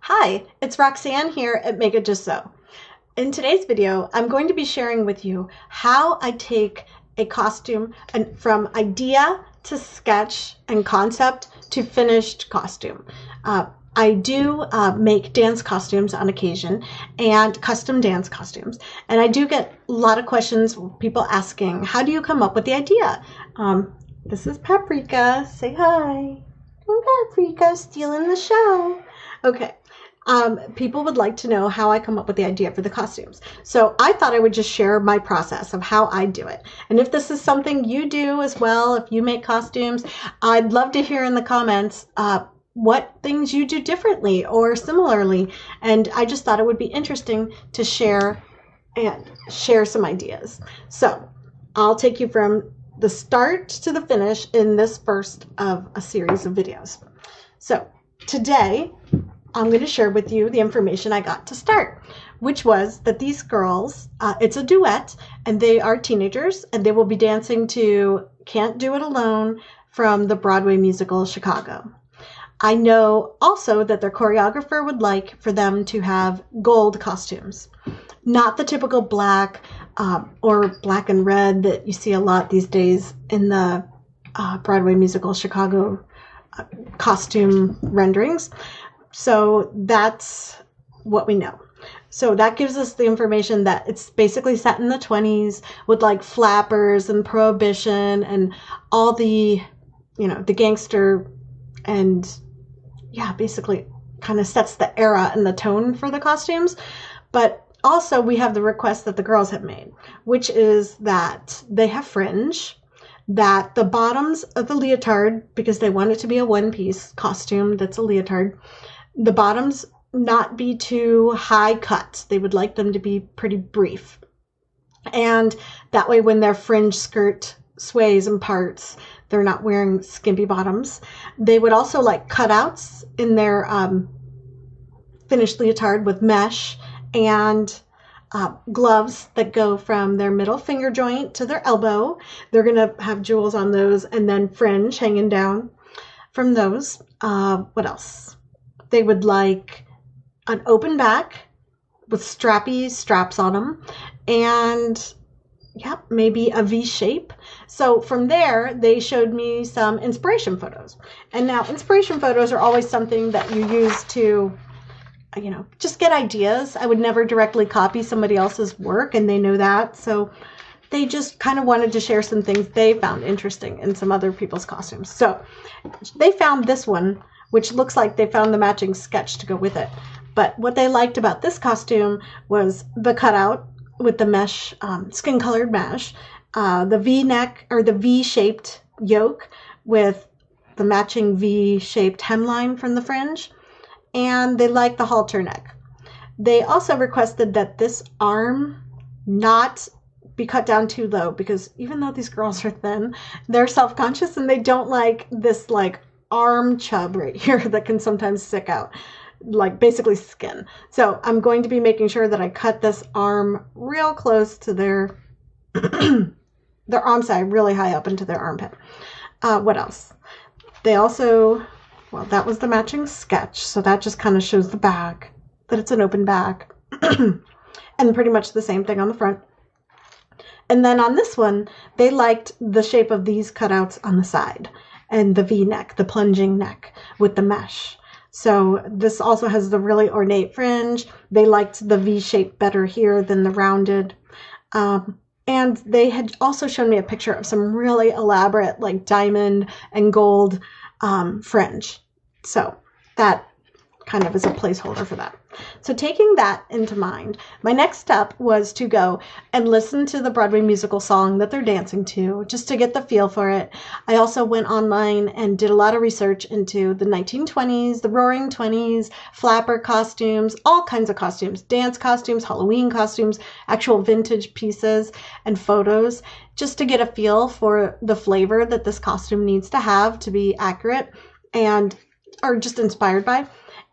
Hi, it's Roxanne here at Make It Just So. In today's video, I'm going to be sharing with you how I take a costume and from idea to sketch and concept to finished costume. I do make dance costumes on occasion and custom dance costumes. And I do get a lot of questions, people asking, how do you come up with the idea? This is Paprika. Say hi. Paprika stealing the show. Okay. People would like to know how I come up with the idea for the costumes. So I thought I would just share my process of how I do it. And if this is something you do as well, if you make costumes, I'd love to hear in the comments what things you do differently or similarly. And I just thought it would be interesting to share some ideas. So I'll take you from the start to the finish in this first of a series of videos. So today, I'm going to share with you the information I got to start, which was that these girls, it's a duet, and they are teenagers, and they will be dancing to Can't Do It Alone from the Broadway musical Chicago. I know also that their choreographer would like for them to have gold costumes, not the typical black or black and red that you see a lot these days in the Broadway musical Chicago costume renderings. So that's what we know. So that gives us the information that it's basically set in the 20s with like flappers and prohibition and all the, the gangster, and yeah, basically kind of sets the era and the tone for the costumes. But also we have the request that the girls have made, which is that they have fringe, that the bottoms of the leotard, because they want it to be a one-piece costume that's a leotard, the bottoms not be too high cut. They would like them to be pretty brief. And that way when their fringe skirt sways and parts, they're not wearing skimpy bottoms. They would also like cutouts in their finished leotard with mesh and gloves that go from their middle finger joint to their elbow. They're going to have jewels on those, and then fringe hanging down from those. What else? They would like an open back with strappy straps on them, and yeah, maybe a V shape. So from there, they showed me some inspiration photos. And now inspiration photos are always something that you use to, just get ideas. I would never directly copy somebody else's work, and they know that. So they just kind of wanted to share some things they found interesting in some other people's costumes. So they found this one, which looks like they found the matching sketch to go with it. But what they liked about this costume was the cutout with the mesh, skin-colored mesh, the V-neck or the V-shaped yoke with the matching V-shaped hemline from the fringe, and they liked the halter neck. They also requested that this arm not be cut down too low, because even though these girls are thin, they're self-conscious and they don't like this like arm chub right here that can sometimes stick out, like basically skin. So I'm going to be making sure that I cut this arm real close to their their arm side, really high up into their armpit. What else? They also, well, that was the matching sketch, so that just kind of shows the back, that it's an open back, and pretty much the same thing on the front. And then on this one, they liked the shape of these cutouts on the side, and the V-neck, the plunging neck with the mesh. So this also has the really ornate fringe. They liked the V shape better here than the rounded. And they had also shown me a picture of some really elaborate like diamond and gold fringe. So that kind of is a placeholder for that. So taking that into mind, my next step was to go and listen to the Broadway musical song that they're dancing to, just to get the feel for it. I also went online and did a lot of research into the 1920s, the Roaring 20s, flapper costumes, all kinds of costumes, dance costumes, Halloween costumes, actual vintage pieces and photos, just to get a feel for the flavor that this costume needs to have to be accurate and are just inspired by.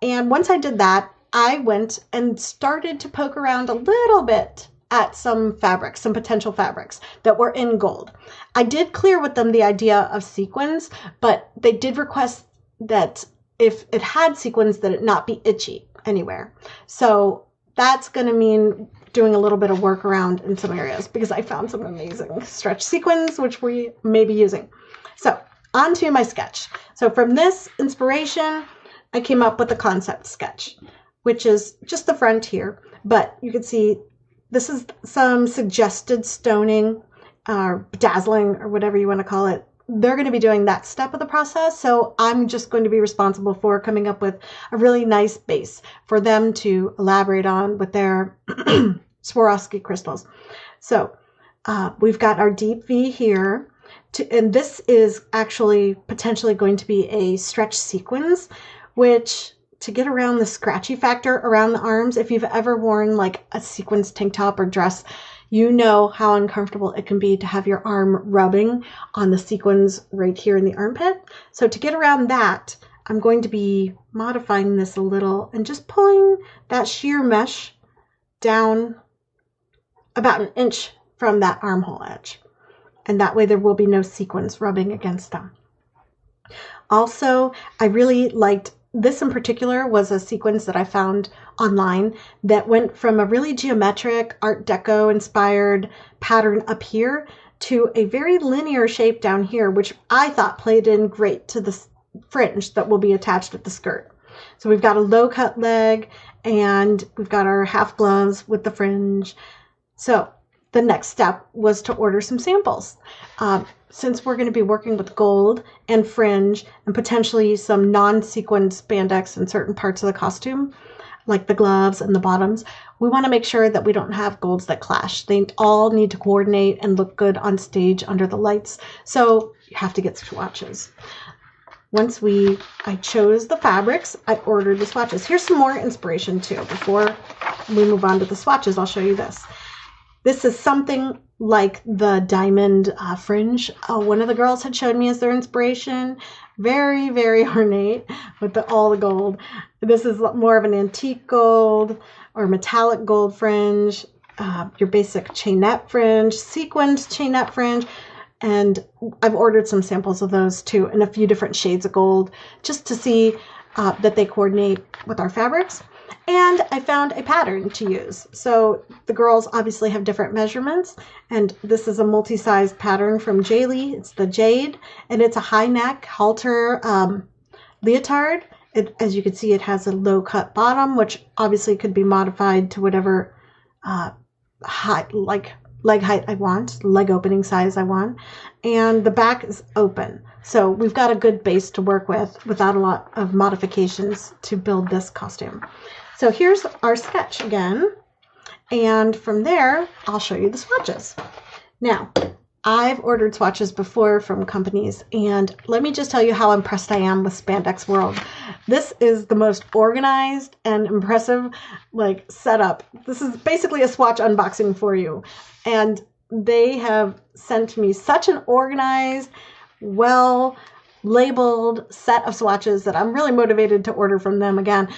And once I did that, I went and started to poke around a little bit at some fabrics, some potential fabrics that were in gold. I did clear with them the idea of sequins, but they did request that if it had sequins, that it not be itchy. anywhere. So that's going to mean doing a little bit of workaround in some areas because I found some amazing stretch sequins, which we may be using. So on to my sketch. So from this inspiration, I came up with a concept sketch, which is just the front here. But you can see this is some suggested stoning or bedazzling or whatever you want to call it. They're going to be doing that step of the process. So I'm just going to be responsible for coming up with a really nice base for them to elaborate on with their Swarovski crystals. So we've got our deep V here. And this is actually potentially going to be a stretch sequins, which to get around the scratchy factor around the arms, if you've ever worn like a sequins tank top or dress, you know how uncomfortable it can be to have your arm rubbing on the sequins right here in the armpit. So to get around that, I'm going to be modifying this a little and just pulling that sheer mesh down about an inch from that armhole edge. And that way there will be no sequins rubbing against them. Also, I really liked this in particular was a sequence that I found online that went from a really geometric Art Deco inspired pattern up here to a very linear shape down here, which I thought played in great to the fringe that will be attached at the skirt. So we've got a low cut leg and we've got our half gloves with the fringe. So the next step was to order some samples. Since we're going to be working with gold and fringe and potentially some non-sequined spandex in certain parts of the costume, like the gloves and the bottoms, we want to make sure that we don't have golds that clash. They all need to coordinate and look good on stage under the lights. So you have to get swatches. Once I chose the fabrics, I ordered the swatches. Here's some more inspiration too. Before we move on to the swatches, I'll show you this. This is something like the diamond fringe. One of the girls had showed me as their inspiration. Very, very ornate with all the gold. This is more of an antique gold or metallic gold fringe. Your basic chainette fringe, sequined chainette fringe. And I've ordered some samples of those too in a few different shades of gold just to see that they coordinate with our fabrics. And I found a pattern to use. So the girls obviously have different measurements. And this is a multi-size pattern from Jalie. It's the Jade. And it's a high neck halter leotard. As you can see, it has a low cut bottom, which obviously could be modified to whatever height, like leg height I want, leg opening size I want. And the back is open. So we've got a good base to work with without a lot of modifications to build this costume. So here's our sketch again. And from there, I'll show you the swatches. Now, I've ordered swatches before from companies, and let me just tell you how impressed I am with Spandex World. This is the most organized and impressive setup. This is basically a swatch unboxing for you. And they have sent me such an organized, well labeled set of swatches that I'm really motivated to order from them again.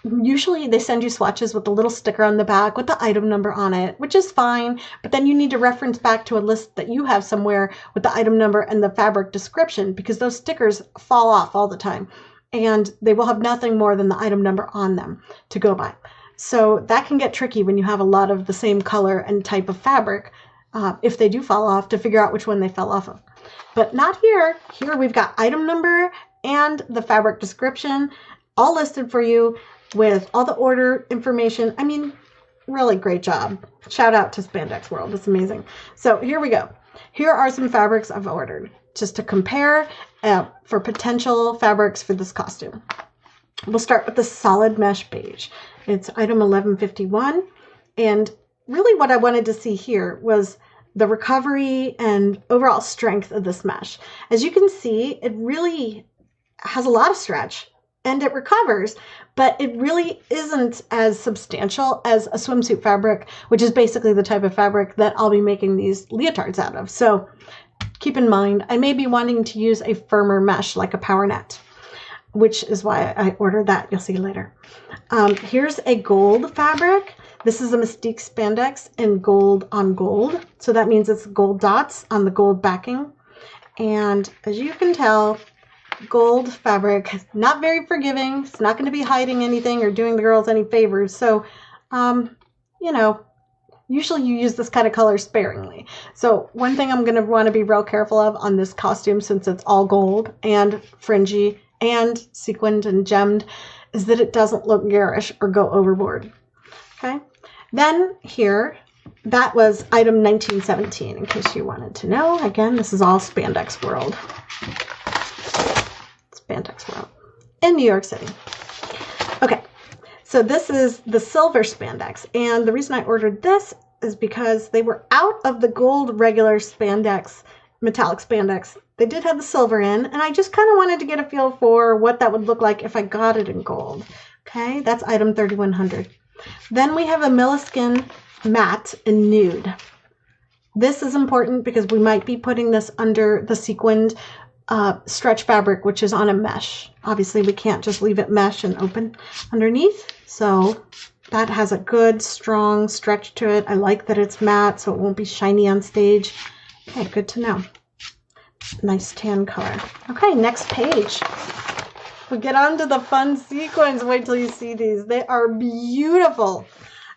Usually they send you swatches with a little sticker on the back with the item number on it, which is fine, but then you need to reference back to a list that you have somewhere with the item number and the fabric description, because those stickers fall off all the time and they will have nothing more than the item number on them to go by. So that can get tricky when you have a lot of the same color and type of fabric, if they do fall off, to figure out which one they fell off of. But not here. Here we've got item number and the fabric description all listed for you with all the order information. I mean, really great job. Shout out to Spandex World. It's amazing. So here we go. Here are some fabrics I've ordered just to compare for potential fabrics for this costume. We'll start with the solid mesh beige. It's item 1151. And really what I wanted to see here was the recovery and overall strength of this mesh. As you can see, it really has a lot of stretch and it recovers, but it really isn't as substantial as a swimsuit fabric, which is basically the type of fabric that I'll be making these leotards out of. So keep in mind, I may be wanting to use a firmer mesh like a power net, which is why I ordered that. You'll see later. Here's a gold fabric. This is a Mystique spandex in gold on gold. So that means it's gold dots on the gold backing. And as you can tell, gold fabric, not very forgiving. It's not going to be hiding anything or doing the girls any favors. So, you know, usually you use this kind of color sparingly. So one thing I'm going to want to be real careful of on this costume, since it's all gold and fringy and sequined and gemmed, is that it doesn't look garish or go overboard. Okay. Then here, that was item 1917, in case you wanted to know. Again, this is all Spandex World. Spandex World in New York City. Okay. So this is the silver spandex, and the reason I ordered this is because they were out of the gold regular spandex, metallic spandex. They did have the silver in, and I just kind of wanted to get a feel for what that would look like if I got it in gold. Okay, that's item 3100. Then we have a Milliskin matte in nude. This is important because we might be putting this under the sequined stretch fabric, which is on a mesh. Obviously, we can't just leave it mesh and open underneath. So that has a good, strong stretch to it. I like that it's matte, so it won't be shiny on stage. Okay, good to know. Nice tan color. Okay, next page. We get on to the fun sequins. Wait till you see these. They are beautiful.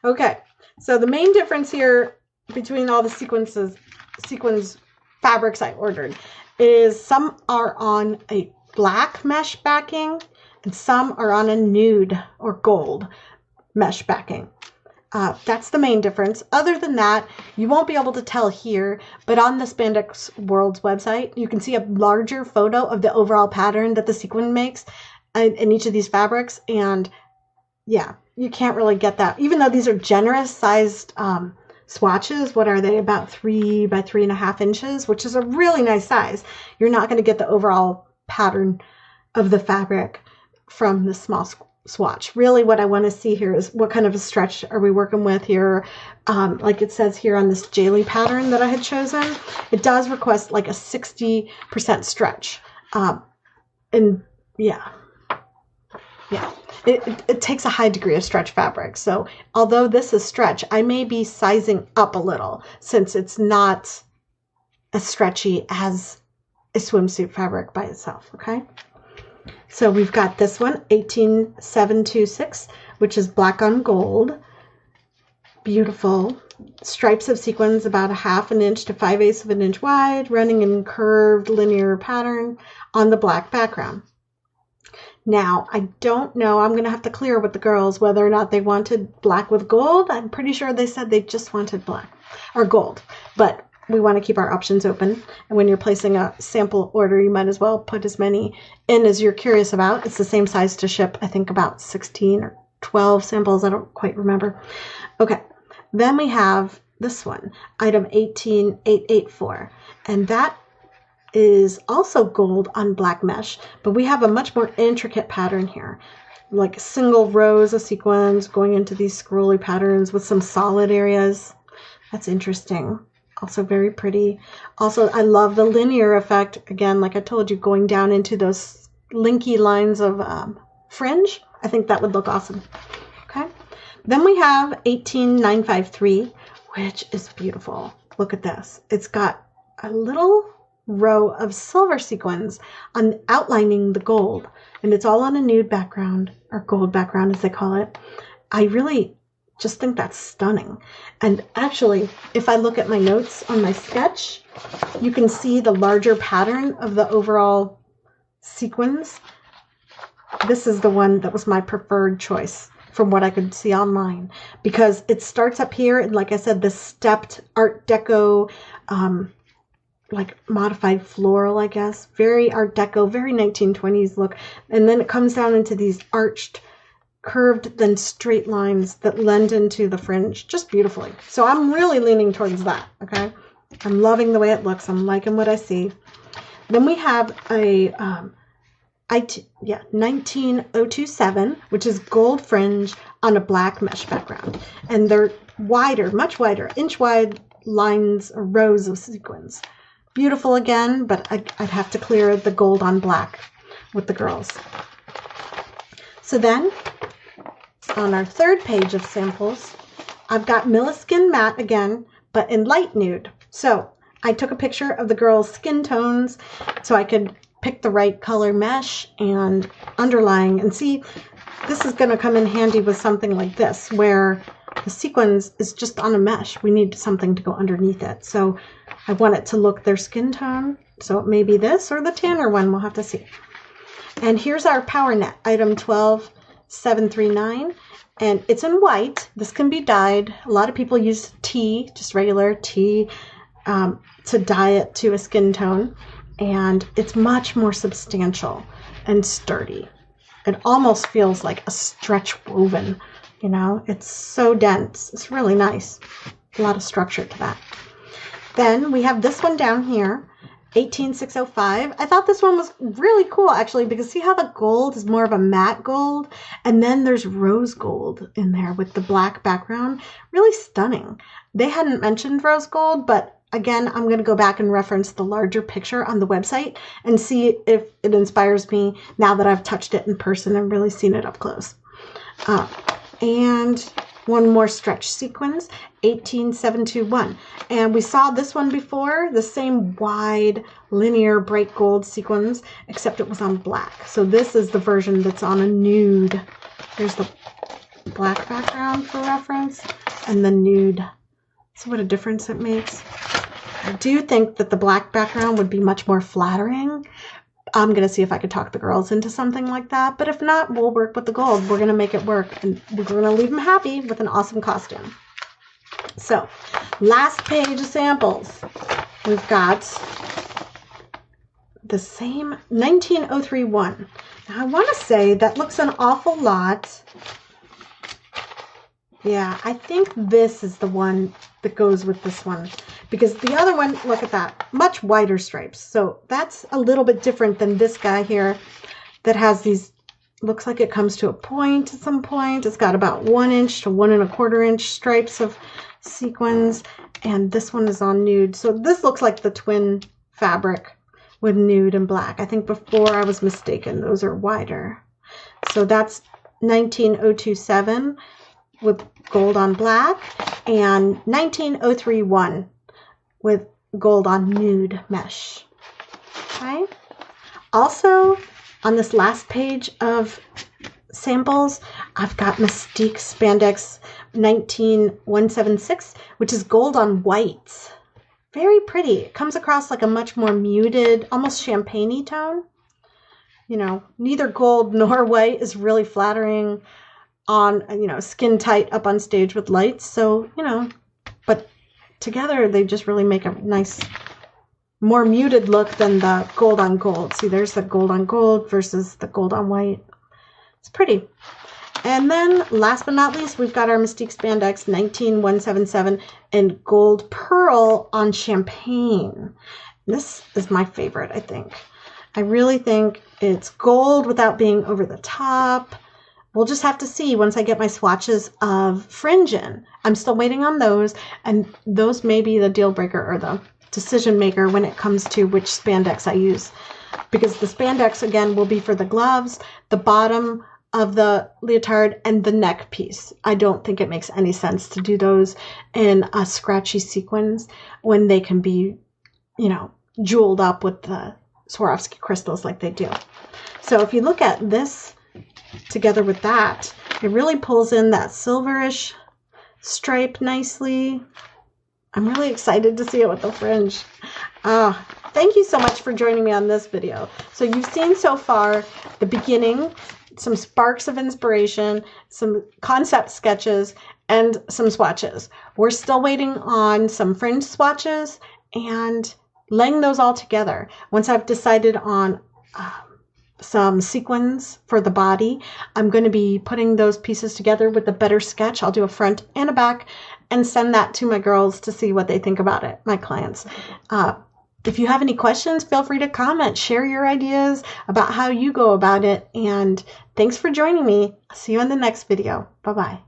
Okay, so the main difference here between all the sequins fabrics I ordered is some are on a black mesh backing and some are on a nude or gold mesh backing. That's the main difference. Other than that, you won't be able to tell here, but on the Spandex World's website, you can see a larger photo of the overall pattern that the sequin makes in each of these fabrics. And yeah, you can't really get that. Even though these are generous sized swatches, what are they, about 3 by 3.5 inches, which is a really nice size. You're not going to get the overall pattern of the fabric from the small swatch. Really what I want to see here is what kind of a stretch are we working with here. Like it says here on this Jalie pattern that I had chosen, it does request like a 60% stretch. And yeah. It takes a high degree of stretch fabric. So although this is stretch, I may be sizing up a little since it's not as stretchy as a swimsuit fabric by itself. Okay. So we've got this one, 18726, which is black on gold. Beautiful. Stripes of sequins about 1/2 inch to 5/8 of an inch wide, running in curved linear pattern on the black background. Now, I don't know. I'm going to have to clear with the girls whether or not they wanted black with gold. I'm pretty sure they said they just wanted black or gold, but we want to keep our options open. And when you're placing a sample order, you might as well put as many in as you're curious about. It's the same size to ship, I think about 16 or 12 samples. I don't quite remember. Okay. Then we have this one, item 18884. And that is also gold on black mesh, but we have a much more intricate pattern here, like single rows of sequins going into these scrolly patterns with some solid areas. That's interesting. Also very pretty. Also, I love the linear effect. Again, like I told you, going down into those linky lines of fringe. I think that would look awesome. Okay. Then we have 18953, which is beautiful. Look at this. It's got a little row of silver sequins on outlining the gold, and it's all on a nude background, or gold background as they call it. I really just think that's stunning. And actually, if I look at my notes on my sketch, you can see the larger pattern of the overall sequins. This is the one that was my preferred choice from what I could see online, because it starts up here, and like I said, this stepped Art Deco like modified floral, I guess, very Art Deco, very 1920s look, and then it comes down into these arched, curved, then straight lines that lend into the fringe just beautifully. So I'm really leaning towards that. Okay, I'm loving the way it looks. I'm liking what I see. Then we have a 19027, which is gold fringe on a black mesh background, and they're wider, much wider, inch wide lines or rows of sequins. Beautiful again, but I'd have to clear the gold on black with the girls. So then, on our third page of samples, I've got Milliskin matte again, but in light nude. So I took a picture of the girls' skin tones so I could pick the right color mesh and underlying. And see, this is going to come in handy with something like this, where the sequins is just on a mesh. We need something to go underneath it. So I want it to look their skin tone. So it may be this or the tanner one. We'll have to see. And here's our power net, item 12739. And it's in white. This can be dyed. A lot of people use tea, just regular tea, to dye it to a skin tone. And it's much more substantial and sturdy. It almost feels like a stretch woven, you know, it's so dense. It's really nice. A lot of structure to that. Then we have this one down here, 18605. I thought this one was really cool actually, because see how the gold is more of a matte gold, and then there's rose gold in there with the black background. Really stunning. They hadn't mentioned rose gold, but again, I'm going to go back and reference the larger picture on the website and see if it inspires me now that I've touched it in person and really seen it up close. And one more stretch sequins, 18721. And we saw this one before, the same wide linear bright gold sequins, except it was on black. So this is the version that's on a nude. Here's the black background for reference and the nude. See what a difference it makes? I do think that the black background would be much more flattering. I'm going to see if I could talk the girls into something like that. But if not, we'll work with the gold. We're going to make it work. And we're going to leave them happy with an awesome costume. So, last page of samples. We've got the same 19031. Now, I want to say that looks an awful lot. Yeah, I think this is the one that goes with this one. Because the other one, look at that, much wider stripes. So that's a little bit different than this guy here that has these, looks like it comes to a point at some point. It's got about 1 inch to 1 1/4 inch stripes of sequins. And this one is on nude. So this looks like the twin fabric with nude and black. I think before I was mistaken, those are wider. So that's 19027 with gold on black and 19031 with gold on nude mesh. Okay. Also, on this last page of samples, I've got Mystique Spandex 19176, which is gold on white. Very pretty. It comes across like a much more muted, almost champagne-y tone. You know, neither gold nor white is really flattering on, you know, skin tight up on stage with lights. So, you know, but together they just really make a nice, more muted look than the gold on gold. See, there's the gold on gold versus the gold on white. It's pretty. And then last but not least, we've got our Mystique Spandex 19177 in gold pearl on champagne. This is my favorite, I think. I really think it's gold without being over the top. We'll just have to see once I get my swatches of fringe in. I'm still waiting on those, and those may be the deal breaker or the decision maker when it comes to which spandex I use. Because the spandex, again, will be for the gloves, the bottom of the leotard, and the neck piece. I don't think it makes any sense to do those in a scratchy sequins when they can be, you know, jeweled up with the Swarovski crystals like they do. So if you look at this together with that, it really pulls in that silverish stripe nicely. I'm really excited to see it with the fringe. Thank you so much for joining me on this video. So you've seen so far the beginning, some sparks of inspiration, some concept sketches, and some swatches. We're still waiting on some fringe swatches and laying those all together. Once I've decided on some sequins for the body, I'm going to be putting those pieces together with a better sketch. I'll do a front and a back and send that to my girls to see what they think about it, my clients. If you have any questions, feel free to comment, share your ideas about how you go about it. And thanks for joining me. I'll see you in the next video. Bye-bye.